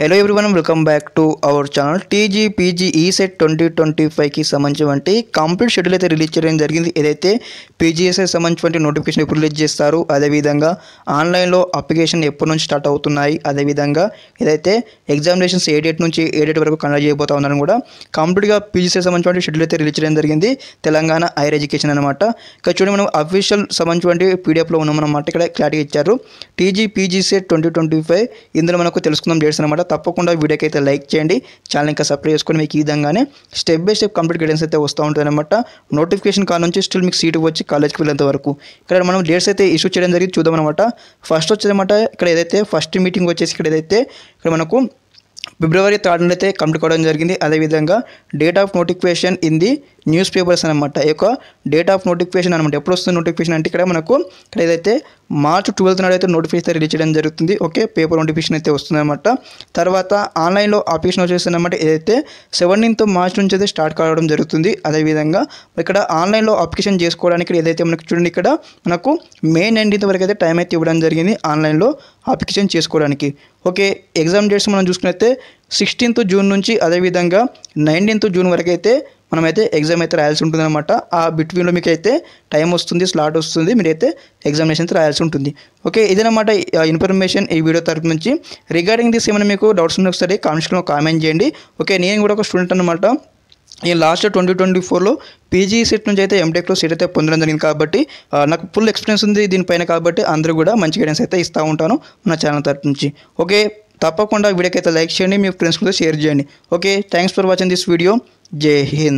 Hello everyone, welcome back to our channel. TG PG ECET 2025కి సంబంధించి complete schedule అయితే release చేయడం జరిగింది. ఏదైతే పీజీఎస్ఐ సంబంధించి నోటిఫికేషన్ ఎప్పుడు రిలీజ్ చేస్తారు, అదేవిధంగా ఆన్లైన్లో అప్లికేషన్ ఎప్పటి నుంచి స్టార్ట్ అవుతున్నాయి, అదేవిధంగా ఏదైతే ఎగ్జామినేషన్స్ ఏ డేట్ నుంచి ఏ డేట్ వరకు కండక్ట్ చేయబోతా ఉన్నారని కూడా కంప్లీట్గా పీజీఎస్ఐ సంబంధించి షెడ్యూల్ అయితే రిలీజ్ చేయడం జరిగింది. తెలంగాణ హైయర్ ఎడ్యుకేషన్ అనమాట. ఇక్కడ చూడండి, మనం అఫీషియల్ సంబంధించి పీడిఎఫ్లో ఉన్నామన్నమాట. ఇక్కడ క్లారిటీ ఇచ్చారు. టీజీ పీజీసెట్ 2025 ఇందులో మనకు తెలుసుకుందాం డేట్స్ అనమాట. తప్పకుండా వీడియోకి అయితే లైక్ చేయండి, ఛానల్ ఇంకా సబ్స్క్రైబ్ చేసుకొని మీకు ఈ విధంగానే step by step complete guidance అయితే వస్తూ ఉంటుంది అనమాట. నోటిఫికేషన్ కాల్ నుంచి స్టిల్ మీకు సీటు వచ్చి కాలేజ్కి వెళ్ళేంత వరకు ఇక్కడ మనం డేట్స్ అయితే ఇష్యూ చేయడం జరిగింది. చూద్దాం అనమాట. ఫస్ట్ వచ్చేదన్నమాట, ఇక్కడ ఏదైతే ఫస్ట్ మీటింగ్ వచ్చేసి ఇక్కడ మనకు ఫిబ్రవరి 3 అయితే కంప్లీట్ కావడం జరిగింది. అదేవిధంగా date of notification in the news papers అనమాట. ఈ యొక్క డేట్ ఆఫ్ నోటిఫికేషన్ అనమాట. ఎప్పుడు వస్తుంది నోటిఫికేషన్ అంటే ఇక్కడ ఏదైతే మార్చ్ 12 నాడు అయితే నోటిఫికేషన్ రిలీజ్ చేయడం జరుగుతుంది. ఓకే, పేపర్ నోటిఫికేషన్ అయితే వస్తుంది అనమాట. తర్వాత ఆన్లైన్లో అప్లికేషన్ వచ్చేస్తుంది అనమాట. ఏదైతే 17th మార్చ్ నుంచి అయితే స్టార్ట్ కావడం జరుగుతుంది. అదేవిధంగా ఇక్కడ ఆన్లైన్లో అప్లికేషన్ చేసుకోవడానికి ఏదైతే మనకు చూడండి, ఇక్కడ మనకు మే 19th వరకు అయితే టైం అయితే ఇవ్వడం జరిగింది ఆన్లైన్లో అప్లికేషన్ చేసుకోవడానికి. ఓకే, ఎగ్జామ్ డేట్స్ మనం చూసుకున్నైతే 16th జూన్ నుంచి అదేవిధంగా 19th జూన్ వరకు అయితే మనమైతే ఎగ్జామ్ అయితే రాయాల్సి ఉంటుంది అనమాట. ఆ బిట్వీన్లో మీకు అయితే టైం వస్తుంది, స్లాట్ వస్తుంది, మీరైతే ఎగ్జామినేషన్ రాయాల్సి ఉంటుంది. ఓకే, ఇదనమాట ఇన్ఫర్మేషన్ ఈ వీడియో తరపు నుంచి. రిగార్డింగ్ దిస్ ఏమైనా మీకు డౌట్స్ ఉంటే ఒకసారి కామెంట్స్లో కామెంట్ చేయండి. ఓకే, నేను కూడా ఒక స్టూడెంట్ అనమాట. ఈ లాస్ట్ 2024లో పీజీ సెట్ నుంచి అయితే ఎంటెక్లో సీట్ అయితే పొందడం జరిగింది. కాబట్టి నాకు ఫుల్ ఎక్స్పీరియన్స్ ఉంది దీనిపైన. కాబట్టి అందరూ కూడా మంచి గైడెన్స్ అయితే ఇస్తూ ఉంటాను నా ఛానల్ తరపు నుంచి. ఓకే, తప్పకుండా వీడియోకి అయితే లైక్ చేయండి, మీ ఫ్రెండ్స్ కూడా షేర్ చేయండి. Okay, thanks for watching this video. జై హింద్.